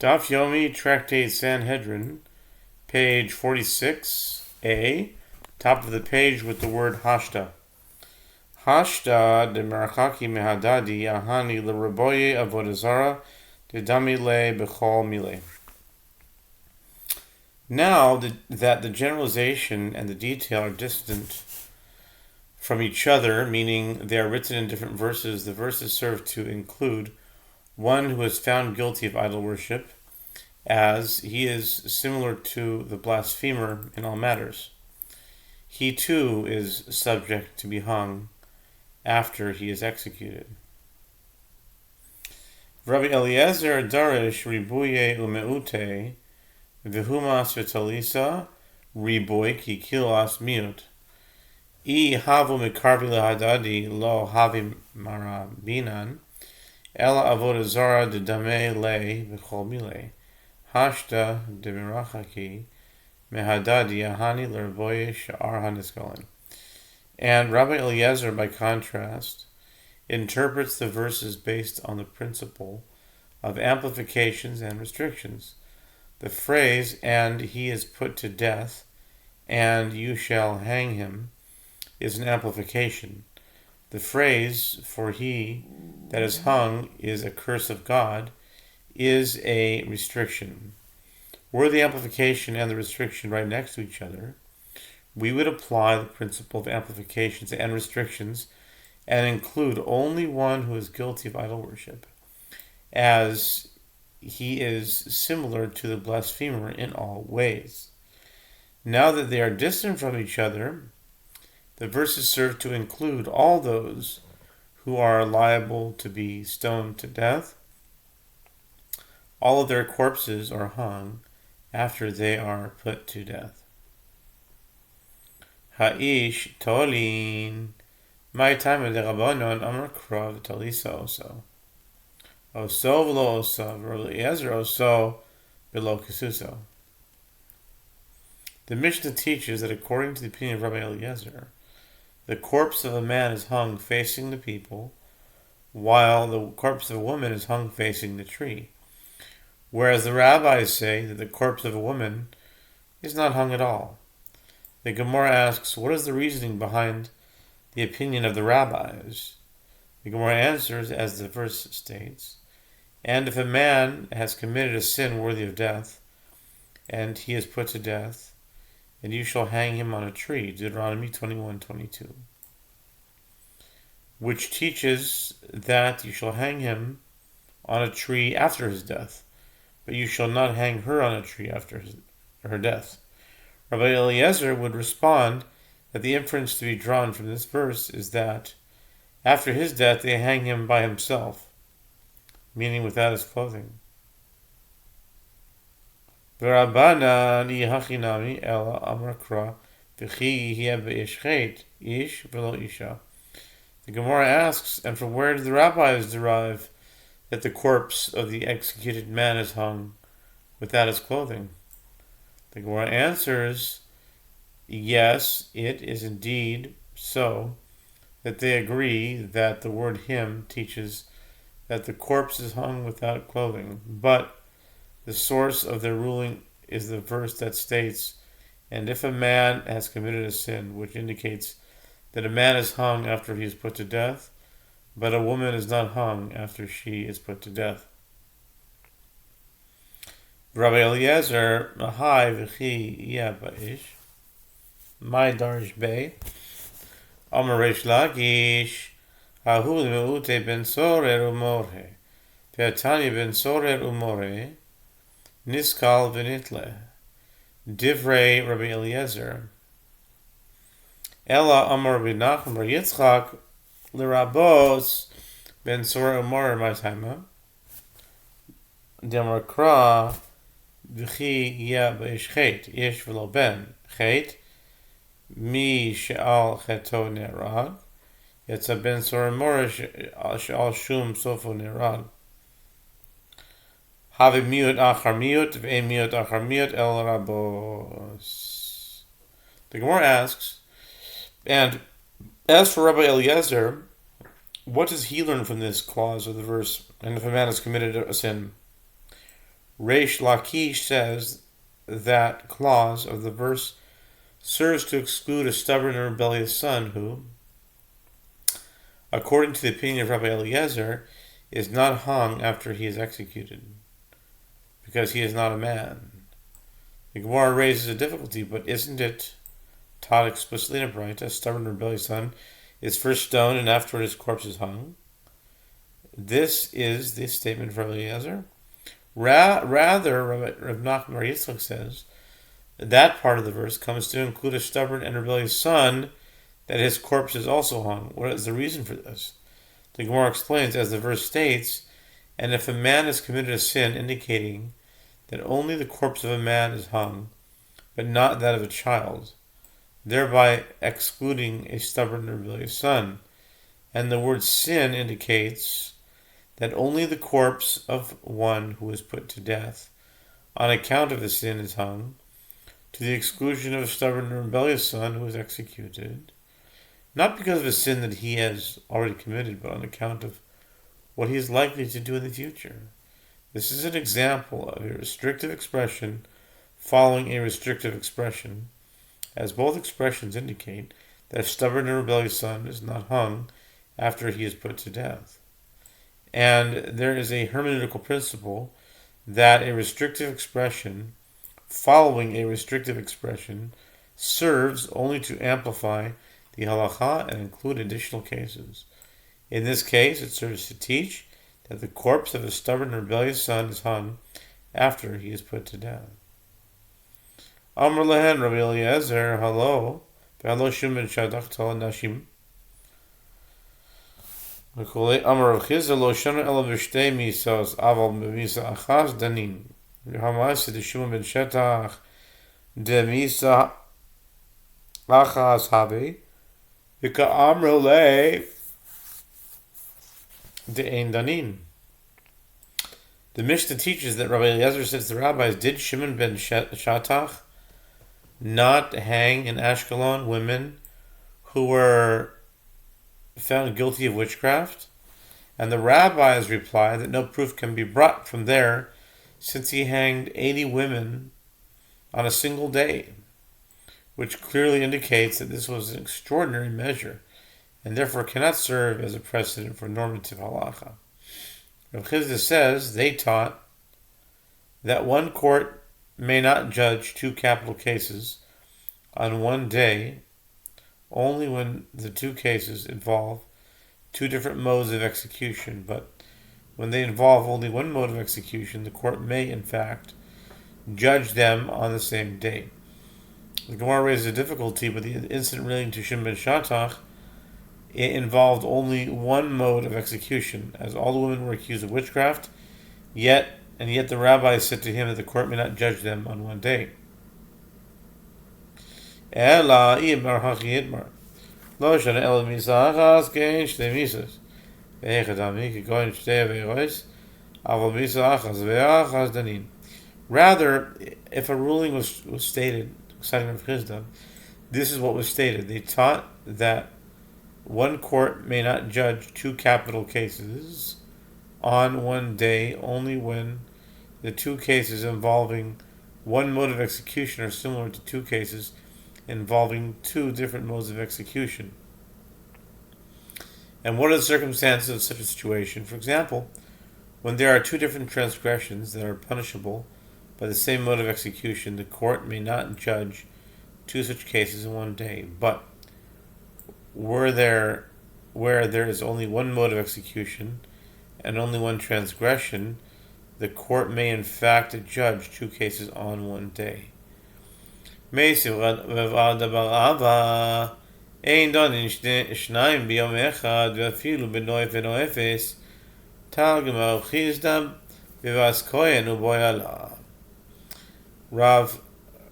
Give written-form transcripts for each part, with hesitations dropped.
Daf Yomi, Tractate Sanhedrin, page 46a, top of the page with the word Hashta. Hashta de Merachaki Mehadadi Ahani L'Raboye Avodazara de Damile Bechol Mile. Now that the generalization and the detail are distant from each other, meaning they are written in different verses, the verses serve to include one who is found guilty of idol worship, as he is similar to the blasphemer in all matters. He too is subject to be hung after he is executed. Rabbi Eliezer Darish Ribuye Umeute Vihumas Vitalisa Riboy Kikilas Miut I Havu Mikarvi Lahadadi Lo Havi Marabinan Ela Avodazara de Dame Le Vichol Mile Hashta de Mirachaki Mehadadi Ahani Lerboye Sha'ar Haniskalin. And Rabbi Eliezer, by contrast, interprets the verses based on the principle of amplifications and restrictions. The phrase, and he is put to death, and you shall hang him, is an amplification. The phrase, for he that is hung is a curse of God, is a restriction. Were the amplification and the restriction right next to each other, we would apply the principle of amplifications and restrictions and include only one who is guilty of idol worship, as he is similar to the blasphemer in all ways. Now that they are distant from each other, the verses serve to include all those who are liable to be stoned to death. All of their corpses are hung after they are put to death. Ha'ish tolin, my time of the Rabbanon Amar Krav Talisa Oso. Oso v'lo oso, Rabbi Eliezer oso v'lo kisuso. The Mishnah teaches that according to the opinion of Rabbi Eliezer, the corpse of a man is hung facing the people, while the corpse of a woman is hung facing the tree. Whereas the rabbis say that the corpse of a woman is not hung at all. The Gemara asks, what is the reasoning behind the opinion of the rabbis? The Gemara answers, as the verse states, and if a man has committed a sin worthy of death, and he is put to death, and you shall hang him on a tree, Deuteronomy 21:22, which teaches that you shall hang him on a tree after his death, but you shall not hang her on a tree after her death. Rabbi Eliezer would respond that the inference to be drawn from this verse is that after his death they hang him by himself, meaning without his clothing. The Gemara asks, and from where do the rabbis derive that the corpse of the executed man is hung without his clothing? The Gemara answers, yes, it is indeed so, that they agree that the word him teaches that the corpse is hung without clothing, but the source of their ruling is the verse that states, and if a man has committed a sin, which indicates that a man is hung after he is put to death, but a woman is not hung after she is put to death. Rabbi Eliezer, Mahai v'chi yaba'ish, my darish bey, Amar Reish Lakish, Ahu l'me'ute ben sorer umorhe, Ve'atani ben sorer umorhe, Niskal v'nitle, Divrei Rabbi Eliezer, Ela Amar Rabbi Nachman bar Yitzchak, L'rabos ben sorer umorhe my time, Demar Kra, V'chi yaba'ish chet, ish v'lo ben, chet, Mi she'al cheto nerag, Yetza ben sorer umorhe she'al shum sofo nerag. Have miut achar miut, ve'en miut achar miut el rabos. The Gemara asks, and as for Rabbi Eliezer, what does he learn from this clause of the verse? And if a man has committed a sin, Reish Lakish says that clause of the verse serves to exclude a stubborn and rebellious son who, according to the opinion of Rabbi Eliezer, is not hung after he is executed, because he is not a man. The Gemara raises a difficulty, but isn't it taught explicitly in a Braita, a stubborn and rebellious son is first stoned and afterward his corpse is hung? This is the statement of Rabbi Eliezer. Rather, Rav Nachman Bar Yitzchak says that part of the verse comes to include a stubborn and rebellious son, that his corpse is also hung. What is the reason for this? The Gemara explains, as the verse states, and if a man has committed a sin, indicating that only the corpse of a man is hung, but not that of a child, thereby excluding a stubborn and rebellious son. And the word sin indicates that only the corpse of one who is put to death on account of the sin is hung, to the exclusion of a stubborn and rebellious son who is executed, not because of a sin that he has already committed, but on account of what he is likely to do in the future. This is an example of a restrictive expression following a restrictive expression, as both expressions indicate that a stubborn and rebellious son is not hung after he is put to death. And there is a hermeneutical principle that a restrictive expression following a restrictive expression serves only to amplify the halacha and include additional cases. In this case, it serves to teach that the corpse of a stubborn and rebellious son is hung after he is put to death. Amr lehen Rabbi Eliezer, halo, v'halo shum ben shadach tal nashim. Amr Rav Chizda lo shana ela v'shtei misos aval b'misa achaz danin. V'hamas de shum ben shetach de misa achaz habe. V'ka amr le de ein danin. The Mishnah teaches that Rabbi Eliezer says to the rabbis, did Shimon ben Shatach not hang in Ashkelon women who were found guilty of witchcraft? And the rabbis replied that no proof can be brought from there, since he hanged 80 women on a single day, which clearly indicates that this was an extraordinary measure, and therefore cannot serve as a precedent for normative halacha. Rav Chizda says they taught that one court may not judge two capital cases on one day only when the two cases involve two different modes of execution, but when they involve only one mode of execution, the court may, in fact, judge them on the same day. The Gemara raises a difficulty, but the incident relating to Shimon ben Shatach, it involved only one mode of execution, as all the women were accused of witchcraft, yet the rabbi said to him that the court may not judge them on one day. Rather, if a ruling was stated, citing Rav Chizda, this is what was stated. They taught that one court may not judge two capital cases on one day only when the two cases involving one mode of execution are similar to two cases involving two different modes of execution. And what are the circumstances of such a situation? For example, when there are two different transgressions that are punishable by the same mode of execution, the court may not judge two such cases in one day. But where there is only one mode of execution and only one transgression, the court may in fact judge two cases on one day. Ein donin shnayim biyom echad ve'afilu b'noif v'noefes targum Rav Chizda v'vas kohen u'boyala. Rav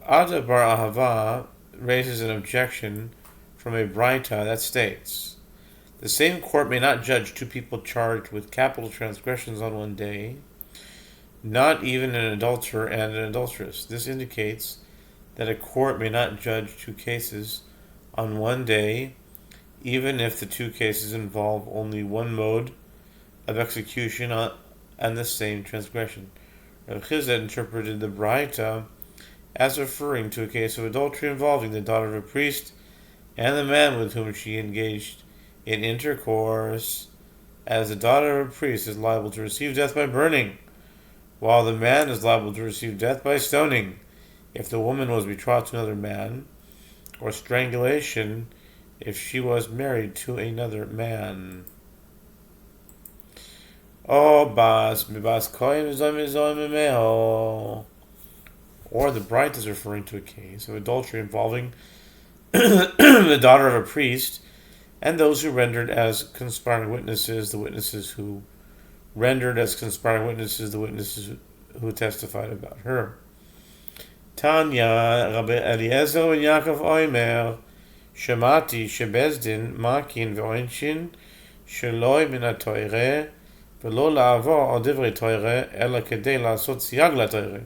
Ada bar Ahava raises an objection from a Braita that states, the same court may not judge two people charged with capital transgressions on one day, not even an adulterer and an adulteress. This indicates that a court may not judge two cases on one day, even if the two cases involve only one mode of execution and the same transgression. Rav Chizda interpreted the Braita as referring to a case of adultery involving the daughter of a priest and the man with whom she engaged in intercourse, as the daughter of a priest is liable to receive death by burning, while the man is liable to receive death by stoning if the woman was betrothed to another man, or strangulation if she was married to another man. Or the bride is referring to a case of adultery involving the daughter of a priest and those who rendered as conspiring witnesses, the witnesses who rendered as conspiring witnesses, the witnesses who testified about her. Tanya, Rabbi Eliezer ben Yaakov Oimer, Shemati shebezdin makin ve'oinshin sheloi min ha'toireh v'lo la'avor al divrei toireh ela kedei la'asot siyag la'toireh.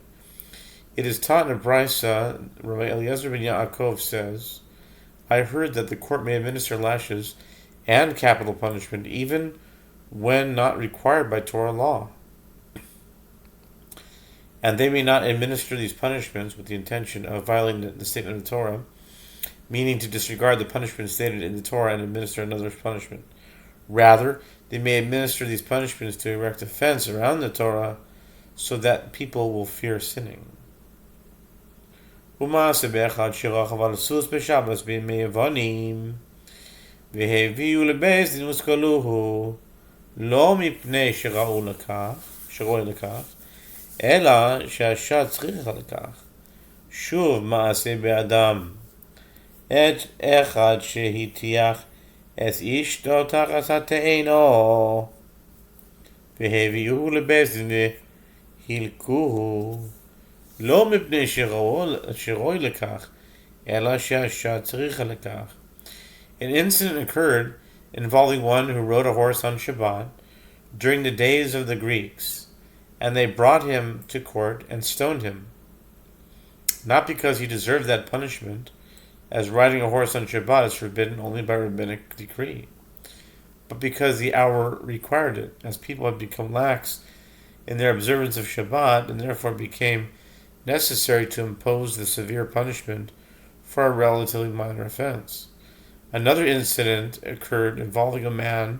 It is taught in a Brisa, Rabbi Eliezer ben Yaakov says, I heard that the court may administer lashes and capital punishment even when not required by Torah law. And they may not administer these punishments with the intention of violating the statement of the Torah, meaning to disregard the punishment stated in the Torah and administer another punishment. Rather, they may administer these punishments to erect a fence around the Torah so that people will fear sinning. ומעשה באחד שרכב על סוס בשבס בימי יוונים והביאו לבית דין וסקלוהו לא מפני שראוי לכך אלא שהשד צריך לכך. שוב מעשה באדם את אחד שהטיח את אשתו תחת התאנו והביאו לבית דין והלקוהו לא מפני שראוי לכך, אלא שהשד צריך לכך. An incident occurred involving one who rode a horse on Shabbat during the days of the Greeks, and they brought him to court and stoned him. Not because he deserved that punishment, as riding a horse on Shabbat is forbidden only by rabbinic decree, but because the hour required it, as people had become lax in their observance of Shabbat, and therefore became necessary to impose the severe punishment for a relatively minor offense. Another incident occurred involving a man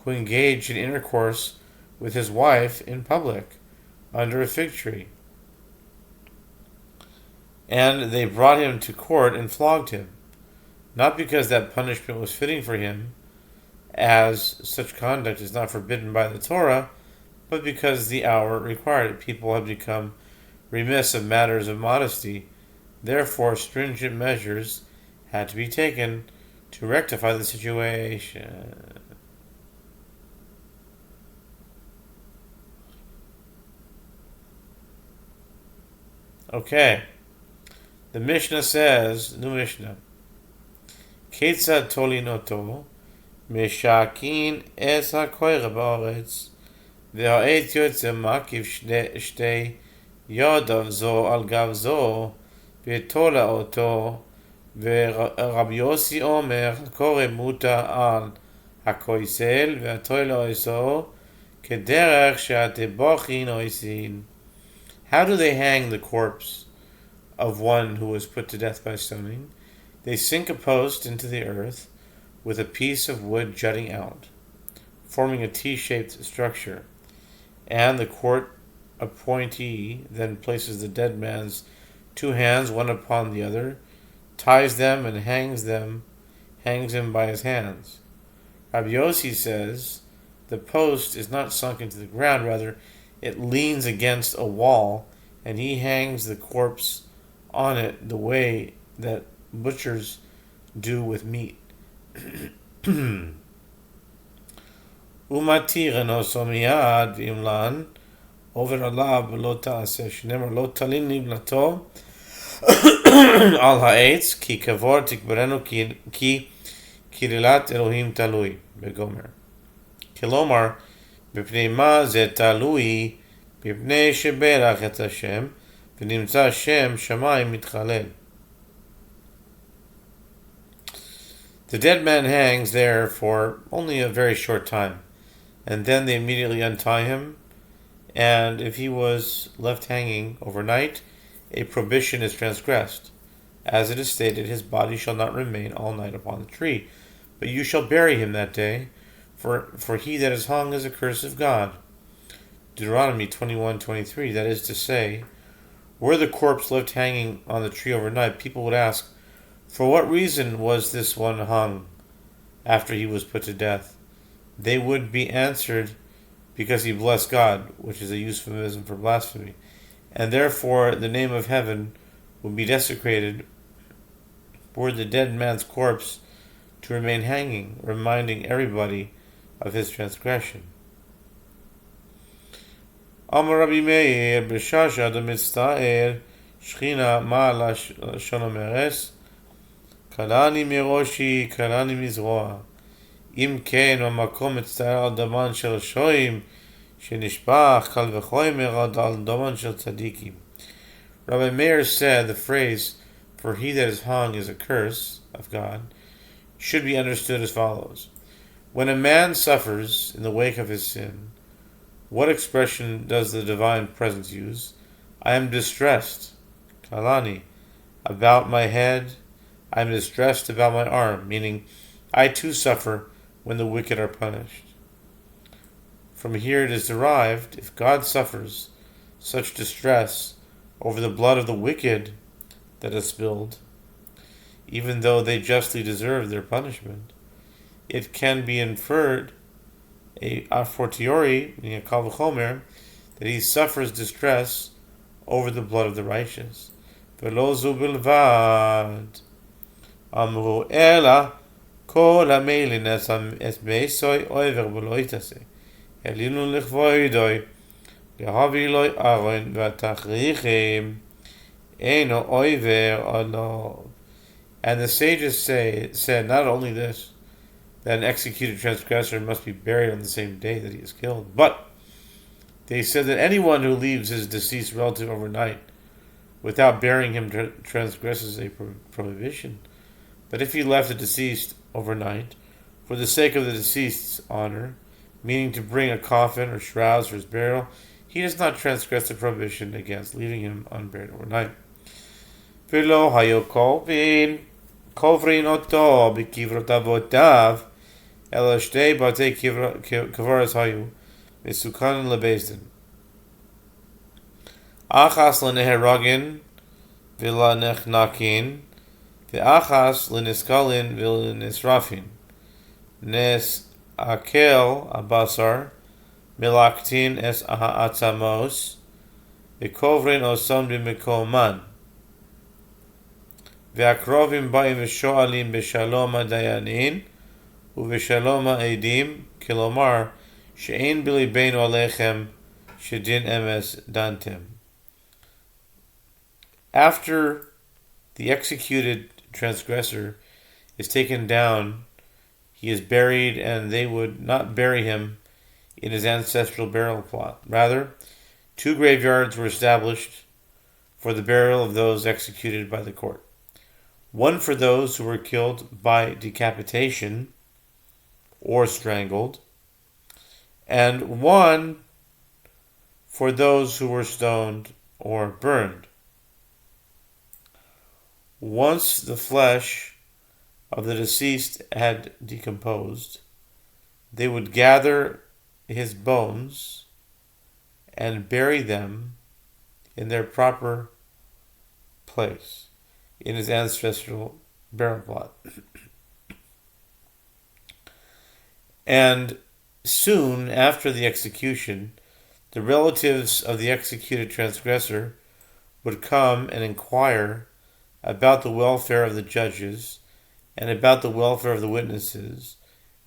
who engaged in intercourse with his wife in public under a fig tree. And they brought him to court and flogged him, not because that punishment was fitting for him, as such conduct is not forbidden by the Torah, but because the hour required it. People have become remiss of matters of modesty. Therefore, stringent measures had to be taken to rectify the situation. Okay. The Mishnah says, new Mishnah, Ketzad tolinoto, meshakin es hakoire ba'aretz, ve'ha'et yotze makiv shtei ידו זו על גב זו ותולה אותו ורבי יוסי אומר הקורא מוטה על הכויסל והתולה עשו כדרך שהטבוחין עושים. How do they hang the corpse of one who was put to death by stoning? They sink a post into the earth with a piece of wood jutting out, forming a T-shaped structure, and the court appointee then places the dead man's two hands one upon the other, ties them and hangs him by his hands. Rabbi Yossi says the post is not sunk into the ground, rather it leans against a wall, and he hangs the corpse on it the way that butchers do with meat. Umatir no somiyad v'imlan over Allah v'lo ta'aseh shneimar lo talin niblato al ha'etz ki kavor tikbarenu ki kirilat Elohim talui begomer. Kilomar b'pnei ma ze talui b'pnei sheberach et Hashem v'nimtza Hashem shamayim mitchalel. The dead man hangs there for only a very short time, and then they immediately untie him, and if he was left hanging overnight, a prohibition is transgressed. As it is stated, his body shall not remain all night upon the tree, but you shall bury him that day, for he that is hung is a curse of God. Deuteronomy 21:23. That is to say, were the corpse left hanging on the tree overnight, people would ask, for what reason was this one hung after he was put to death? They would be answered, because he blessed God, which is a euphemism for blasphemy, and therefore the name of heaven would be desecrated were the dead man's corpse to remain hanging, reminding everybody of his transgression. Amar Rabbi Meir b'shasha d'mitzta'er shchina ma'ala shonomeres kalani miroshi kalani mizroa im ken v'makom mitzta'er al daman shel shoim shenishbach kal v'choimer al daman shel tzadikim. Rabbi Meir said the phrase, for he that is hung is a curse of God, should be understood as follows. When a man suffers in the wake of his sin, what expression does the divine presence use? I am distressed, kalani, about my head. I am distressed about my arm, meaning I too suffer when the wicked are punished. From here it is derived, if God suffers such distress over the blood of the wicked that is spilled, even though they justly deserve their punishment, it can be inferred a fortiori, meaning a kal v'chomer, that he suffers distress over the blood of the righteous. V'lo zu bilvad amru ela kol hameilin es meisoi oiver v'lo itase elinu lichvoidoi lehavi loi aron v'tachrichim eino oiver alo. And the sages said not only this, that an executed transgressor must be buried on the same day that he is killed, but they said that anyone who leaves his deceased relative overnight without burying him transgresses a prohibition. But if he left the deceased overnight for the sake of the deceased's honor, meaning to bring a coffin or shrouds for his burial, he does not transgress the prohibition against leaving him unburied overnight. V'lo hayo kovrin oto b'kivrot avotav ela shtei batei kavaras hayu mesukan lebezdin achas leneheragin v'lanechnakin v'achas leniskalin v'lenisrafin nes akel abasar milaktin es ha'atzamos v'kovrin osam b'mekoman והקרובים באים ושואלים בשלום הדיינים ובשלום העדים, כלומר שאין בליבנו עליכם שדין אמס דנתם. After the executed transgressor is taken down, he is buried, and they would not bury him in his ancestral burial plot. Rather, 2 graveyards were established for the burial of those executed by the court. One for those who were killed by decapitation or strangled, and one for those who were stoned or burned. Once the flesh of the deceased had decomposed, they would gather his bones and bury them in their proper place in his ancestral burial plot. And soon after the execution, the relatives of the executed transgressor would come and inquire about the welfare of the judges and about the welfare of the witnesses,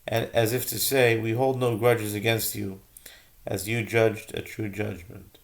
and as if to say, we hold no grudges against you, as you judged a true judgment.